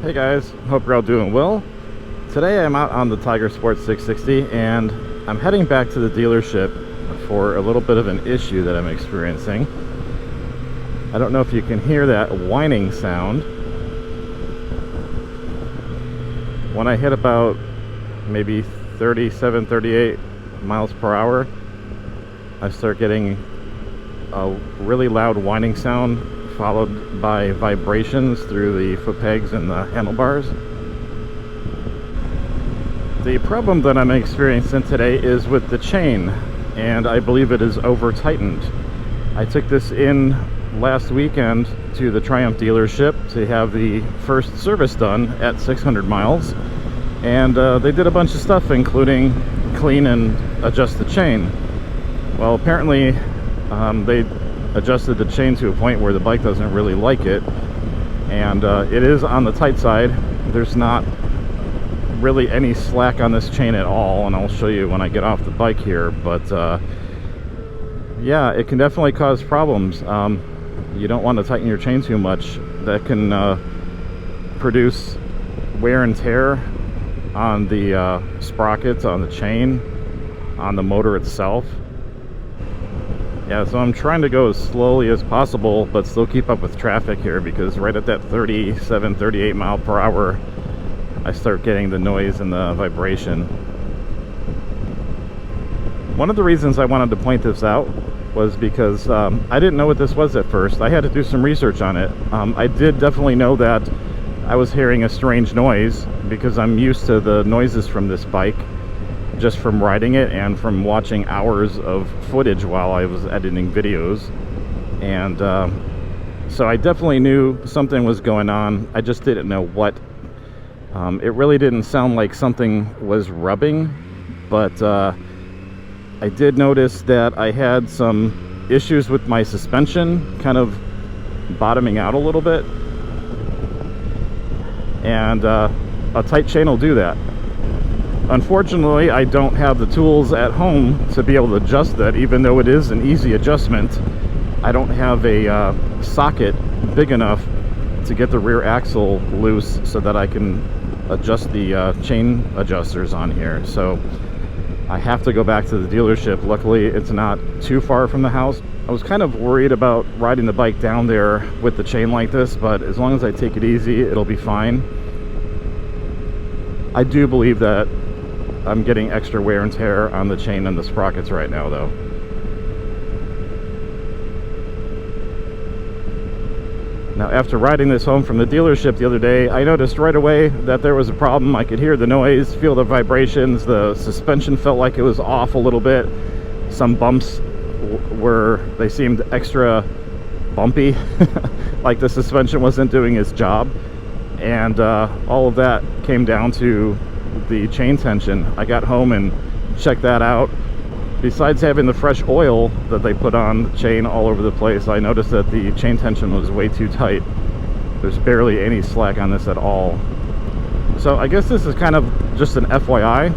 Hey guys, hope you're all doing well. Today I'm out on the Tiger Sport 660 and I'm heading back to the dealership for a little bit of an issue that I'm experiencing. I don't know if you can hear that whining sound. When I hit about maybe 37, 38 miles per hour, I start getting a really loud whining sound followed by vibrations through the foot pegs and the handlebars. The problem that I'm experiencing today is with the chain, and I believe it is over tightened. I took this in last weekend to the Triumph dealership to have the first service done at 600 miles, and they did a bunch of stuff including clean and adjust the chain. Well, apparently they adjusted the chain to a point where the bike doesn't really like it, and it is on the tight side. There's not really any slack on this chain at all, and I'll show you when I get off the bike here, but yeah, it can definitely cause problems. You don't want to tighten your chain too much. That can produce wear and tear on the sprockets, on the chain, on the motor itself. Yeah, so I'm trying to go as slowly as possible, but still keep up with traffic here, because right at that 37, 38 mile per hour, I start getting the noise and the vibration. One of the reasons I wanted to point this out was because I didn't know what this was at first. I had to do some research on it. I did definitely know that I was hearing a strange noise, because I'm used to the noises from this bike just from riding it and from watching hours of footage while I was editing videos. And so I definitely knew something was going on. I just didn't know what. It really didn't sound like something was rubbing, but I did notice that I had some issues with my suspension kind of bottoming out a little bit, and a tight chain will do that. Unfortunately, I don't have the tools at home to be able to adjust that, even though it is an easy adjustment. I don't have a socket big enough to get the rear axle loose so that I can adjust the chain adjusters on here. So I have to go back to the dealership. Luckily, it's not too far from the house. I was kind of worried about riding the bike down there with the chain like this, but as long as I take it easy, it'll be fine. I do believe that I'm getting extra wear and tear on the chain and the sprockets right now, though. Now, after riding this home from the dealership the other day, I noticed right away that there was a problem. I could hear the noise, feel the vibrations, the suspension felt like it was off a little bit. Some bumps they seemed extra bumpy, like the suspension wasn't doing its job. And all of that came down to the chain tension. I got home and checked that out. Besides having the fresh oil that they put on the chain all over the place, I noticed that the chain tension was way too tight. There's barely any slack on this at all. So I guess this is kind of just an FYI.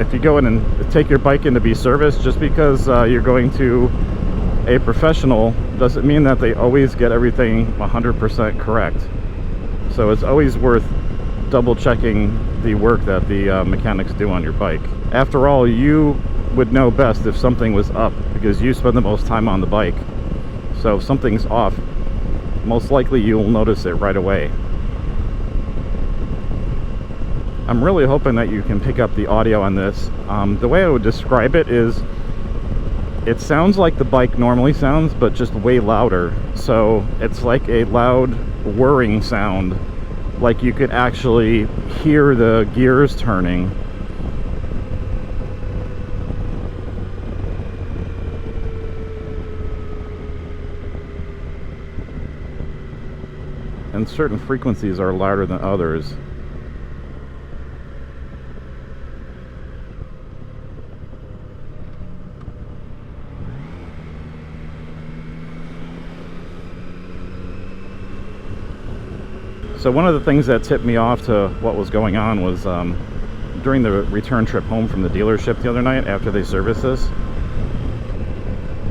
If you go in and take your bike in to be serviced, just because you're going to a professional doesn't mean that they always get everything 100% correct. So it's always worth double checking the work that the mechanics do on your bike. After all, you would know best if something was up, because you spend the most time on the bike. So if something's off, most likely you'll notice it right away. I'm really hoping that you can pick up the audio on this. The way I would describe it is, it sounds like the bike normally sounds, but just way louder. So it's like a loud whirring sound, like you could actually hear the gears turning. And certain frequencies are louder than others. So one of the things that tipped me off to what was going on was during the return trip home from the dealership the other night after they serviced this,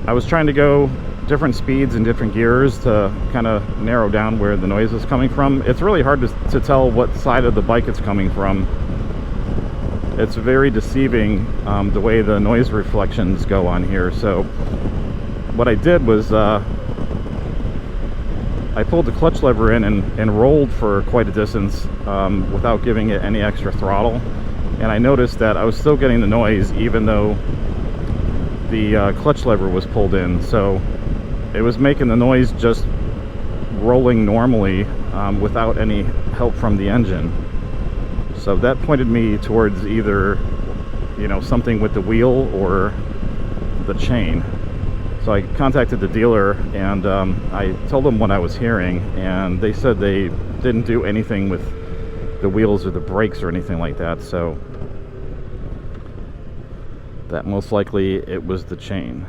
I was trying to go different speeds and different gears to kind of narrow down where the noise is coming from. It's really hard to tell what side of the bike it's coming from. It's very deceiving, the way the noise reflections go on here. So what I did was I pulled the clutch lever in and rolled for quite a distance without giving it any extra throttle, and I noticed that I was still getting the noise even though the clutch lever was pulled in. So it was making the noise just rolling normally without any help from the engine. So that pointed me towards either, you know, something with the wheel or the chain. So I contacted the dealer and I told them what I was hearing, and they said they didn't do anything with the wheels or the brakes or anything like that. So that most likely it was the chain.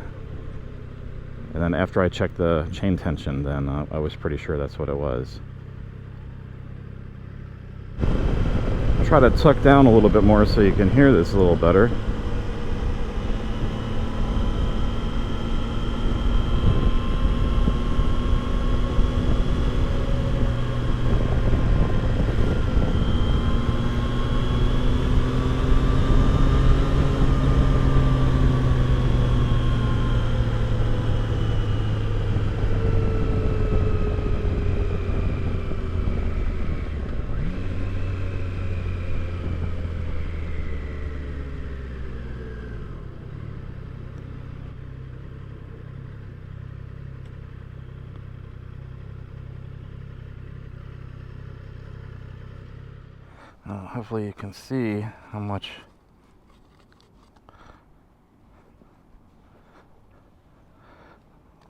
And then after I checked the chain tension, then I was pretty sure that's what it was. I'll try to tuck down a little bit more so you can hear this a little better. Hopefully you can see how much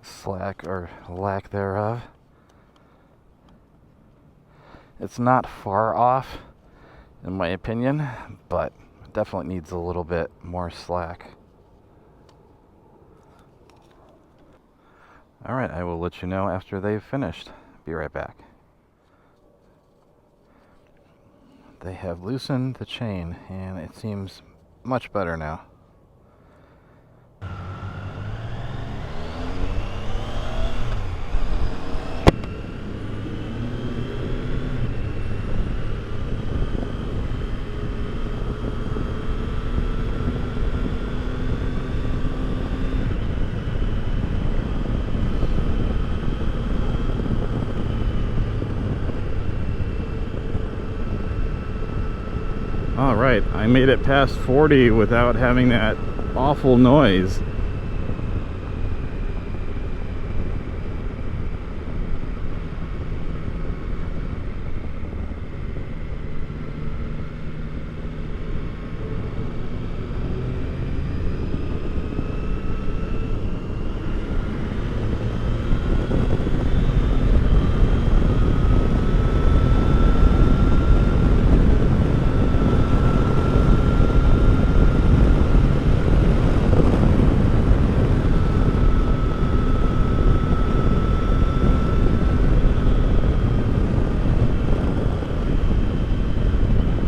slack or lack thereof. It's not far off in my opinion, but it definitely needs a little bit more slack. Alright, I will let you know after they've finished. Be right back. They have loosened the chain and it seems much better now. Alright, I made it past 40 without having that awful noise.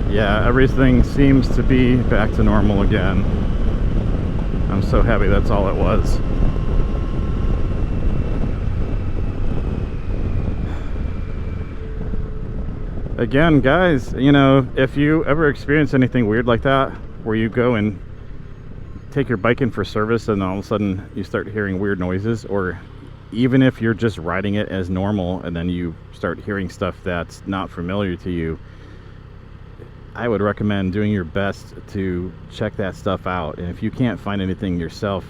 Yeah, everything seems to be back to normal again. I'm so happy that's all it was. Again, guys, you know, if you ever experience anything weird like that, where you go and take your bike in for service and all of a sudden you start hearing weird noises, or even if you're just riding it as normal and then you start hearing stuff that's not familiar to you, I would recommend doing your best to check that stuff out. And if you can't find anything yourself,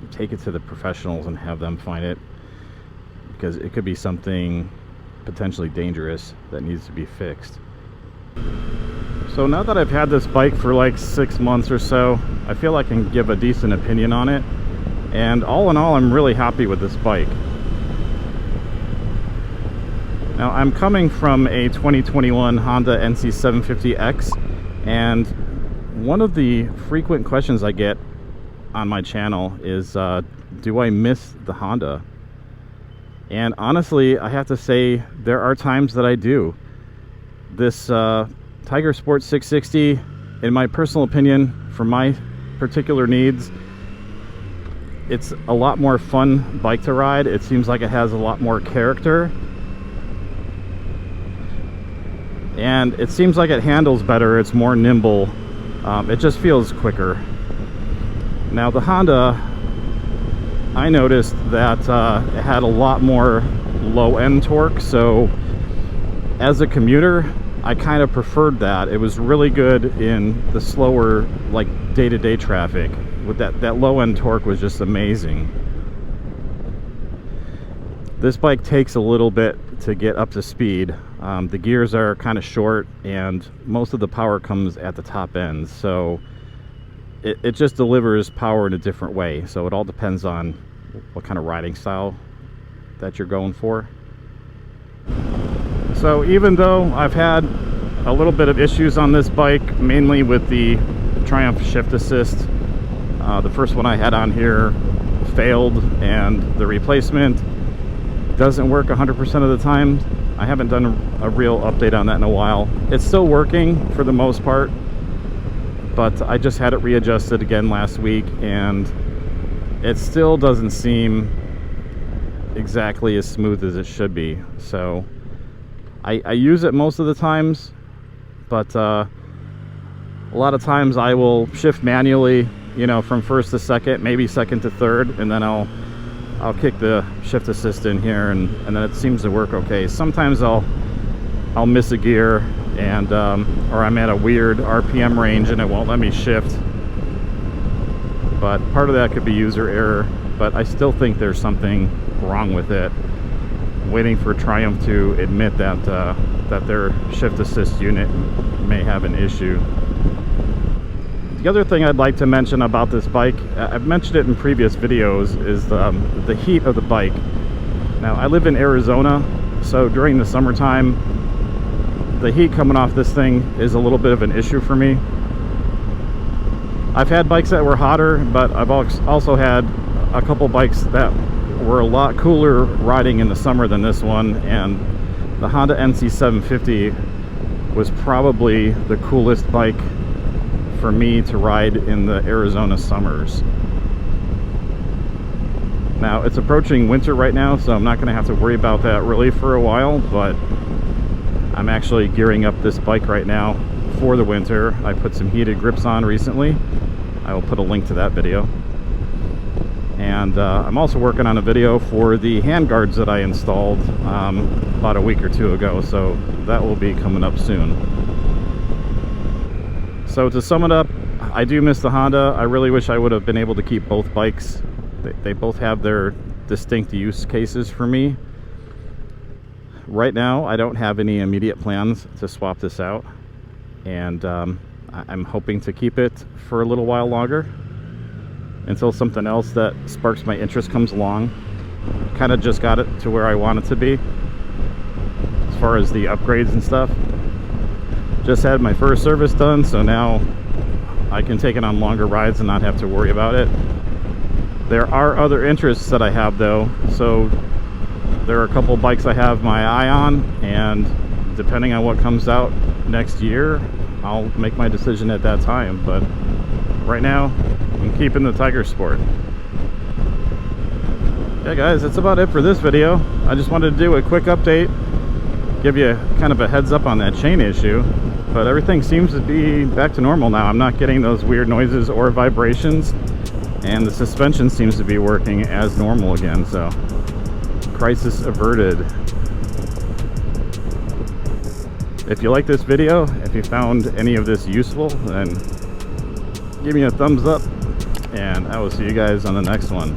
take it to the professionals and have them find it, because it could be something potentially dangerous that needs to be fixed. So now that I've had this bike for like 6 months or so, I feel I can give a decent opinion on it. And all in all, I'm really happy with this bike. Now, I'm coming from a 2021 Honda NC750X, and one of the frequent questions I get on my channel is, do I miss the Honda? And honestly, I have to say, there are times that I do. This Tiger Sport 660, in my personal opinion, for my particular needs, it's a lot more fun bike to ride. It seems like it has a lot more character, and it seems like it handles better. It's more nimble. It just feels quicker. Now the Honda, I noticed that it had a lot more low end torque, so as a commuter I kind of preferred that. It was really good in the slower, like, day-to-day traffic. With that low end torque was just amazing. This bike takes a little bit to get up to speed. The gears are kind of short, and most of the power comes at the top end, so it just delivers power in a different way. So it all depends on what kind of riding style that you're going for. So even though I've had a little bit of issues on this bike, mainly with the Triumph shift assist, the first one I had on here failed, and the replacement doesn't work 100% of the time. I haven't done a real update on that in a while. It's still working for the most part, but I just had it readjusted again last week, and it still doesn't seem exactly as smooth as it should be. So I use it most of the times, but a lot of times I will shift manually, you know, from first to second, maybe second to third, and then I'll kick the shift assist in here, and then it seems to work okay. Sometimes I'll miss a gear, and or I'm at a weird RPM range and it won't let me shift. But part of that could be user error, but I still think there's something wrong with it. Waiting for Triumph to admit that that their shift assist unit may have an issue. The other thing I'd like to mention about this bike, I've mentioned it in previous videos, is the heat of the bike. Now, I live in Arizona, so during the summertime, the heat coming off this thing is a little bit of an issue for me. I've had bikes that were hotter, but I've also had a couple bikes that were a lot cooler riding in the summer than this one, and the Honda NC750 was probably the coolest bike for me to ride in the Arizona summers. Now, it's approaching winter right now, so I'm not going to have to worry about that really for a while, but I'm actually gearing up this bike right now for the winter. I put some heated grips on recently. I will put a link to that video. And I'm also working on a video for the handguards that I installed about a week or two ago, so that will be coming up soon. So to sum it up, I do miss the Honda. I really wish I would have been able to keep both bikes. They both have their distinct use cases for me. Right now, I don't have any immediate plans to swap this out, and I'm hoping to keep it for a little while longer until something else that sparks my interest comes along. Kind of just got it to where I want it to be as far as the upgrades and stuff. Just had my first service done, so now I can take it on longer rides and not have to worry about it. There are other interests that I have though, so there are a couple bikes I have my eye on, and depending on what comes out next year, I'll make my decision at that time. But right now, I'm keeping the Tiger Sport. Yeah guys, that's about it for this video. I just wanted to do a quick update, give you kind of a heads up on that chain issue, but everything seems to be back to normal now. I'm not getting those weird noises or vibrations, and the suspension seems to be working as normal again, so crisis averted. If you like this video, if you found any of this useful, then give me a thumbs up, and I will see you guys on the next one.